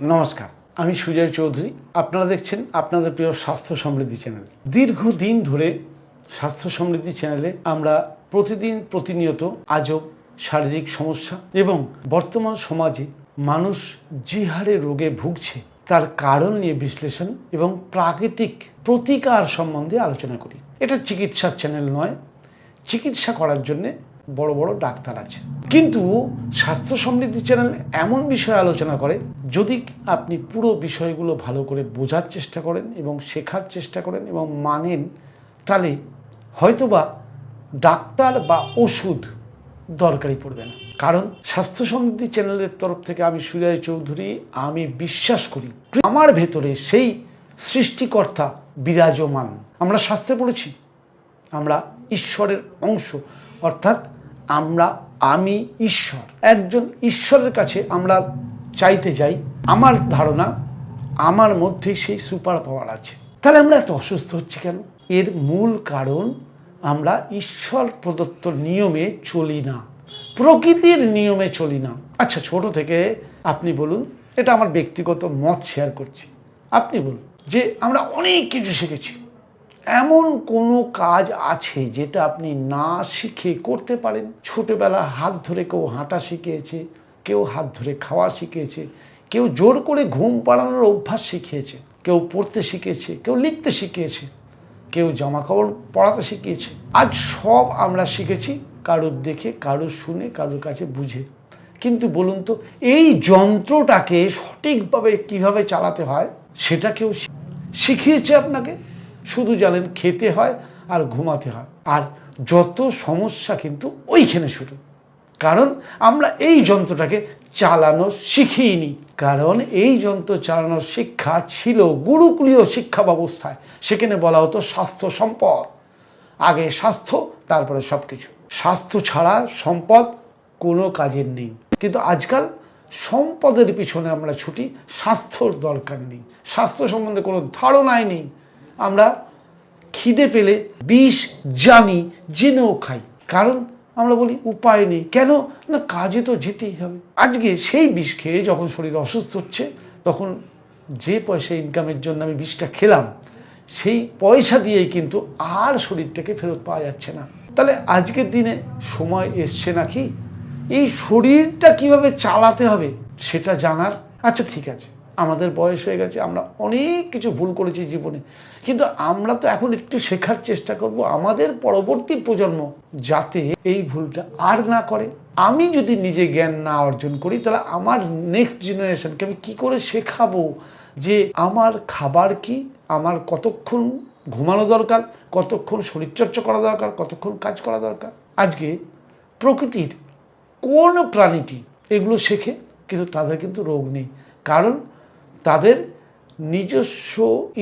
নমস্কার, আমি সুজয় চৌধুরী। আপনারা দেখছেন আপনাদের প্রিয় স্বাস্থ্য সমৃদ্ধি চ্যানেল। দীর্ঘদিন ধরে স্বাস্থ্য সমৃদ্ধি চ্যানেলে আমরা প্রতিনিয়ত আজব শারীরিক সমস্যা এবং বর্তমান সমাজে মানুষ যে হারে রোগে ভুগছে তার কারণ নিয়ে বিশ্লেষণ এবং প্রাকৃতিক প্রতিকার সম্বন্ধে আলোচনা করি। এটা চিকিৎসার চ্যানেল নয়, চিকিৎসা করার জন্যে বড় বড় ডাক্তার আছে, কিন্তু স্বাস্থ্য সমৃদ্ধি চ্যানেল এমন বিষয়ে আলোচনা করে যদি আপনি পুরো বিষয়গুলো ভালো করে বোঝার চেষ্টা করেন এবং শেখার চেষ্টা করেন এবং মানেন, তাহলে হয়তোবা ডাক্তার বা ওষুধ দরকারই পড়বে না। কারণ স্বাস্থ্য সমৃদ্ধি চ্যানেলের তরফ থেকে আমি সুজয় চৌধুরী, আমি বিশ্বাস করি আমার ভেতরে সেই সৃষ্টিকর্তা বিরাজমান। আমরা শাস্ত্রে পড়েছি আমরা ঈশ্বরের অংশ, অর্থাৎ আমি ঈশ্বর। একজন ঈশ্বরের কাছে আমরা চাইতে যাই। আমার ধারণা আমার মধ্যে সেই সুপার পাওয়ার আছে। তাহলে আমরা এত অসুস্থ হচ্ছি কেন? এর মূল কারণ আমরা ঈশ্বর প্রদত্ত নিয়মে চলি না, প্রকৃতির নিয়মে চলি না। আচ্ছা, ছোট থেকে আপনি বলুন, এটা আমার ব্যক্তিগত মত শেয়ার করছি, আপনি বলুন যে আমরা অনেক কিছু শিখেছি। এমন কোনো কাজ আছে যেটা আপনি না শিখে করতে পারেন? ছোটবেলা হাত ধরে কেউ হাঁটা শিখিয়েছে, কেউ হাত ধরে খাওয়া শিখিয়েছে, কেউ জোর করে ঘুম পাড়ানোর অভ্যাস শিখিয়েছে, কেউ পড়তে শিখিয়েছে, কেউ লিখতে শিখিয়েছে, কেউ জামা কাপড় পরাতে শিখিয়েছে। আজ সব আমরা শিখেছি কারুর দেখে, কারুর শুনে, কারুর কাছে বুঝে। কিন্তু বলুন তো, এই যন্ত্রটাকে সঠিকভাবে কিভাবে চালাতে হয় সেটা কেউ শিখিয়েছে আপনাকে? শুধু জানেন খেতে হয় আর ঘুমাতে হয়, আর যত সমস্যা কিন্তু ওইখানে শুরু। কারণ আমরা এই যন্ত্রটাকে চালানো শিখিনি। কারণ এই যন্ত্র চালানোর শিক্ষা ছিল গুরুকুলীয় শিক্ষা ব্যবস্থায়। সেখানে বলা হতো স্বাস্থ্য সম্পদ, আগে স্বাস্থ্য তারপরে সব কিছু। স্বাস্থ্য ছাড়া সম্পদ কোনো কাজের নেই। কিন্তু আজকাল সম্পদের পিছনে আমরা ছুটি, স্বাস্থ্যর দরকার নেই, স্বাস্থ্য সম্বন্ধে কোনো ধারণাই নেই। আমরা খিদে পেলে বিষ জানি, জেনেও খাই। কারণ আমরা বলি উপায় নেই। কেন না, কাজে তো যেতেই হবে। আজকে সেই বিষ খেয়ে যখন শরীর অসুস্থ হচ্ছে, তখন যে পয়সা ইনকামের জন্য আমি বিষটা খেলাম, সেই পয়সা দিয়েই কিন্তু আর শরীরটাকে ফেরত পাওয়া যাচ্ছে না। তাহলে আজকের দিনে সময় এসছে নাকি এই শরীরটা কিভাবে চালাতে হবে সেটা জানার। আচ্ছা ঠিক আছে, আমাদের বয়স হয়ে গেছে, আমরা অনেক কিছু ভুল করেছি জীবনে, কিন্তু আমরা তো এখন একটু শেখার চেষ্টা করব আমাদের পরবর্তী প্রজন্ম যাতে এই ভুলটা আর না করে। আমি যদি নিজে জ্ঞান না অর্জন করি, তাহলে আমার নেক্সট জেনারেশনকে আমি কী করে শেখাবো যে আমার খাবার কি, আমার কতক্ষণ ঘুমানো দরকার, কতক্ষণ শরীরচর্চা করা দরকার, কতক্ষণ কাজ করা দরকার। আজকে প্রকৃতির কোন প্রাণীটি এগুলো শেখে, কিন্তু তাদের কিন্তু রোগ নেই। কারণ তাদের নিজস্ব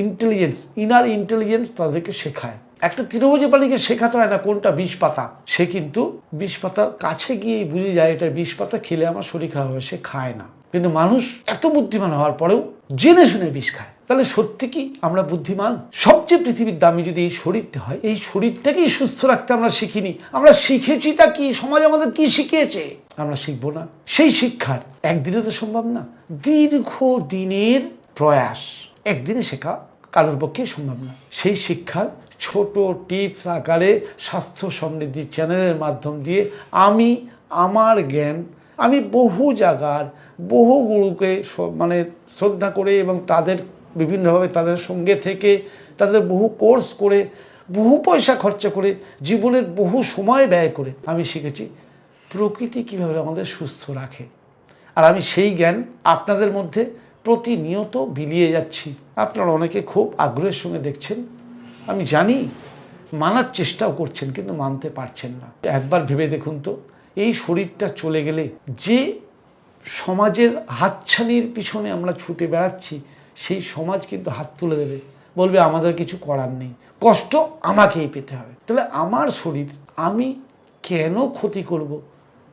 ইন্টেলিজেন্স, ইনার ইন্টেলিজেন্স তাদেরকে শেখায়। একটা তৃণভোজী প্রাণীকে শেখাতে হয় না কোনটা বিষ পাতা, সে কিন্তু বিষ পাতার কাছে গিয়ে বুঝে যায় এটা বিষ পাতা, খেলে আমার শরীর খারাপ হবে, সে খায় না। কিন্তু মানুষ এত বুদ্ধিমান হওয়ার পরেও জেনে শুনে বিষ খায়। তাহলে সত্যি কি আমরা বুদ্ধিমান? সবচেয়ে পৃথিবীর দামি যদি এই শরীরটা হয়, এই শরীরটাকেই সুস্থ রাখতে আমরা শিখিনি। আমরা শিখেছিটা কি? সমাজ আমাদের কি শিখিয়েছে? আমরা শিখবো না। সেই শিক্ষার একদিনে তো সম্ভব না, দীর্ঘদিনের প্রয়াস। একদিনে শেখা কারোর পক্ষে সম্ভব না। সেই শিক্ষার ছোট টিপস আকারে স্বাস্থ্য সমৃদ্ধি চ্যানেলের মাধ্যম দিয়ে আমি আমার জ্ঞান, আমি বহু জায়গার বহু গুরুকে শ্রদ্ধা করে এবং তাদের বিভিন্নভাবে তাদের সঙ্গে থেকে, তাদের বহু কোর্স করে, বহু পয়সা খরচা করে, জীবনের বহু সময় ব্যয় করে আমি শিখেছি প্রকৃতি কীভাবে আমাদের সুস্থ রাখে। আর আমি সেই জ্ঞান আপনাদের মধ্যে প্রতিনিয়ত বিলিয়ে যাচ্ছি। আপনারা অনেকে খুব আগ্রহের সঙ্গে দেখছেন, আমি জানি মানার চেষ্টাও করছেন, কিন্তু মানতে পারছেন না। একবার ভেবে দেখুন তো, এই শরীরটা চলে গেলে যে সমাজের হাতছানির পিছনে আমরা ছুটে বেড়াচ্ছি, সেই সমাজ কিন্তু হাত তুলে দেবে, বলবে আমাদের কিছু করার নেই, কষ্ট আমাকেই পেতে হবে। তাহলে আমার শরীর আমি কেন ক্ষতি করব?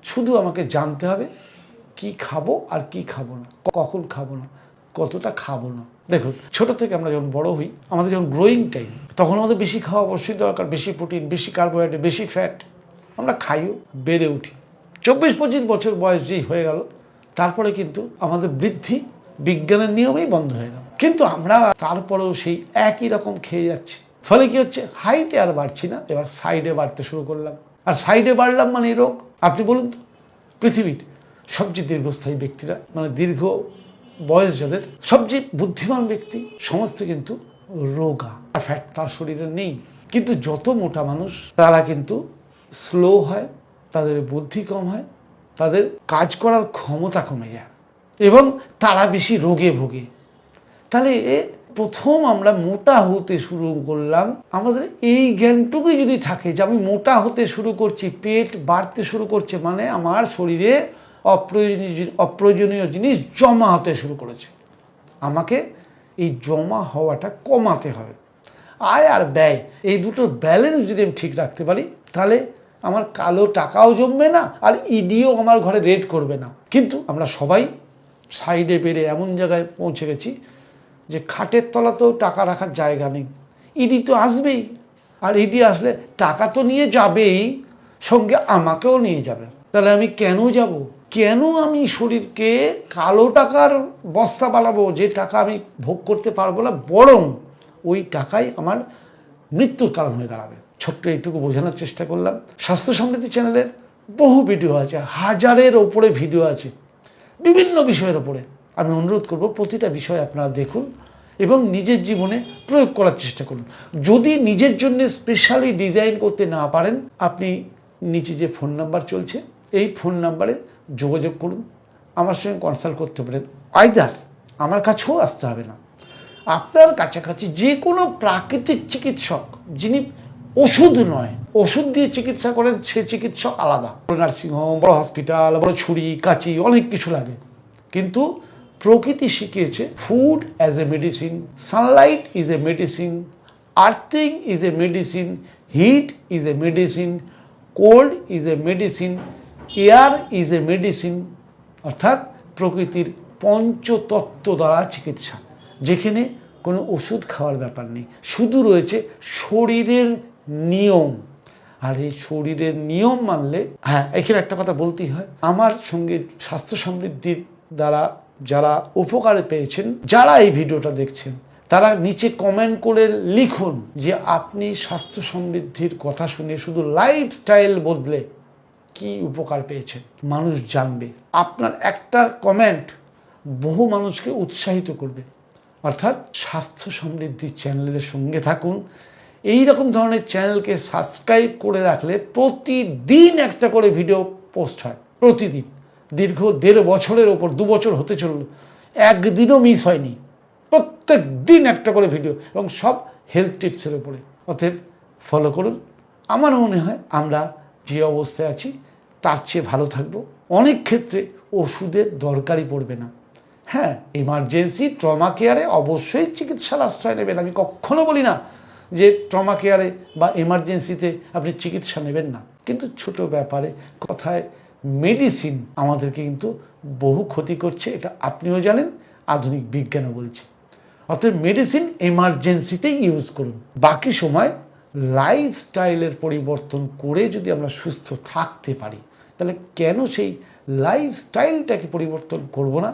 শুধু আমাকে জানতে হবে কি খাবো আর কি খাবো না, কখন খাবো না, কতটা খাবো না। দেখুন, ছোট থেকে আমরা যখন বড় হই, আমাদের যখন গ্রোয়িং টাইম, তখন আমাদের বেশি খাওয়া অবশ্যই দরকার, বেশি প্রোটিন, বেশি কার্বোহাইড্রেট, বেশি ফ্যাট। আমরা খাইও, বেড়ে উঠি। 24-25 বছর বয়স যেই হয়ে গেল, তারপরে কিন্তু আমাদের বৃদ্ধি বিজ্ঞানের নিয়মেই বন্ধ হয়ে গেল। কিন্তু আমরা তারপরেও সেই একই রকম খেয়ে যাচ্ছি। ফলে কি হচ্ছে, হাইটে আর বাড়ছি না, এবার সাইডে বাড়তে শুরু করলাম। আর সাইডে বাড়লাম মানে রোগ। আপনি বলুন তো, পৃথিবীর সবচেয়ে দীর্ঘস্থায়ী ব্যক্তিরা, মানে দীর্ঘ বয়স যাদের, সবচেয়ে বুদ্ধিমান ব্যক্তি, সমস্ত কিন্তু রোগা, ফ্যাট তার শরীরে নেই। কিন্তু যত মোটা মানুষ তারা কিন্তু স্লো হয়, তাদের বুদ্ধি কম হয়, তাদের কাজ করার ক্ষমতা কমে যায় এবং তারা বেশি রোগে ভোগে। তাহলে প্রথম আমরা মোটা হতে শুরু করলাম, আমাদের এই জ্ঞানটুকুই যদি থাকে যে আমি মোটা হতে শুরু করছি, পেট বাড়তে শুরু করছে, মানে আমার শরীরে অপ্রয়োজনীয় জিনিস জমা হতে শুরু করেছে, আমাকে এই জমা হওয়াটা কমাতে হবে। আয় আর ব্যয়, এই দুটোর ব্যালেন্স যদি আমি ঠিক রাখতে পারি, তাহলে আমার কালো টাকাও জমবে না, আর ইডিও আমার ঘরে রেড করবে না। কিন্তু আমরা সবাই সাইডে পেরে এমন জায়গায় পৌঁছে গেছি যে খাটের তলাতেও টাকা রাখার জায়গা নেই। ইডি তো আসবেই, আর ইডি আসলে টাকা তো নিয়ে যাবেই, সঙ্গে আমাকেও নিয়ে যাবে। তাহলে আমি কেন যাব? কেন আমি শরীরকে কালো টাকার বস্তা বানাবো, যে টাকা আমি ভোগ করতে পারবো না, বরং ওই টাকাই আমার মৃত্যুর কারণ হয়ে দাঁড়াবে। ছোট্ট এইটুকু বোঝানোর চেষ্টা করলাম। স্বাস্থ্য সমৃদ্ধি চ্যানেলের বহু ভিডিও আছে, 1000-এর ওপরে ভিডিও আছে বিভিন্ন বিষয়ের ওপরে। আমি অনুরোধ করব প্রতিটা বিষয় আপনারা দেখুন এবং নিজের জীবনে প্রয়োগ করার চেষ্টা করুন। যদি নিজের জন্য স্পেশালি ডিজাইন করতে না পারেন, আপনি নিচে যে ফোন নাম্বার চলছে, এই ফোন নাম্বারে যোগাযোগ করুন, আমার সঙ্গে কনসাল্ট করতে পারেন। আইদার আমার কাছেও আসতে হবে না, আপনার কাছাকাছি যে কোনো প্রাকৃতিক চিকিৎসক, যিনি ওষুধ নয়, ওষুধ দিয়ে চিকিৎসা করেন, সে চিকিৎসক আলাদা। বড় নার্সিংহোম, বড় হসপিটাল, বড় ছুরি কাঁচি, অনেক কিছু লাগে। কিন্তু প্রকৃতি শিখিয়েছে food as a medicine, sunlight is a medicine, earthing is a medicine, heat is a medicine, cold is a medicine, air is a medicine. অর্থাৎ প্রকৃতির পঞ্চতত্ত্ব দ্বারা চিকিৎসা, যেখানে কোনো ওষুধ খাওয়ার ব্যাপার নেই, শুধু রয়েছে শরীরের নিয়ম। আর এই শরীরের নিয়ম মানলে, হ্যাঁ, এখানে একটা কথা বলতেই হয়, আমার সঙ্গে স্বাস্থ্য সমৃদ্ধির দ্বারা যারা উপকার পেয়েছেন, যারা এই ভিডিওটা দেখছেন, তারা নিচে কমেন্ট করে লিখুন যে আপনি স্বাস্থ্য সমৃদ্ধির কথা শুনে শুধু লাইফস্টাইল বদলে কি উপকার পেয়েছেন। মানুষ জানবে, আপনার একটা কমেন্ট বহু মানুষকে উৎসাহিত করবে। অর্থাৎ স্বাস্থ্য সমৃদ্ধি চ্যানেলের সঙ্গে থাকুন। এই রকম ধরনের চ্যানেলকে সাবস্ক্রাইব করে রাখলে প্রতিদিন একটা করে ভিডিও পোস্ট হয়, প্রতিদিন। দীর্ঘ 1.5 বছরের ওপর, 2 বছর হতে চলল, একদিনও মিস হয়নি। প্রত্যেক দিন একটা করে ভিডিও, এবং সব হেলথ টিপসের উপরে। অতএব ফলো করুন। আমার মনে হয় আমরা যে অবস্থায় আছি তার চেয়ে ভালো থাকবো। অনেক ক্ষেত্রে ওষুধের দরকারই পড়বে না। হ্যাঁ, ইমার্জেন্সি ট্রমা কেয়ারে অবশ্যই চিকিৎসার আশ্রয় নেবেন। আমি কখনো বলি না যে ট্রমা কেয়ারে বা এমার্জেন্সিতে আপনি চিকিৎসা নেবেন না, কিন্তু ছোট ব্যাপারে কথায় মেডিসিন আমাদেরকে কিন্তু বহু ক্ষতি করছে, এটা আপনিও জানেন, আধুনিক বিজ্ঞানও বলছে। অতএব মেডিসিন এমার্জেন্সিতেই ইউজ করুন। বাকি সময় লাইফস্টাইলের পরিবর্তন করে যদি আমরা সুস্থ থাকতে পারি, তাহলে কেন সেই লাইফস্টাইলটাকে পরিবর্তন করব না?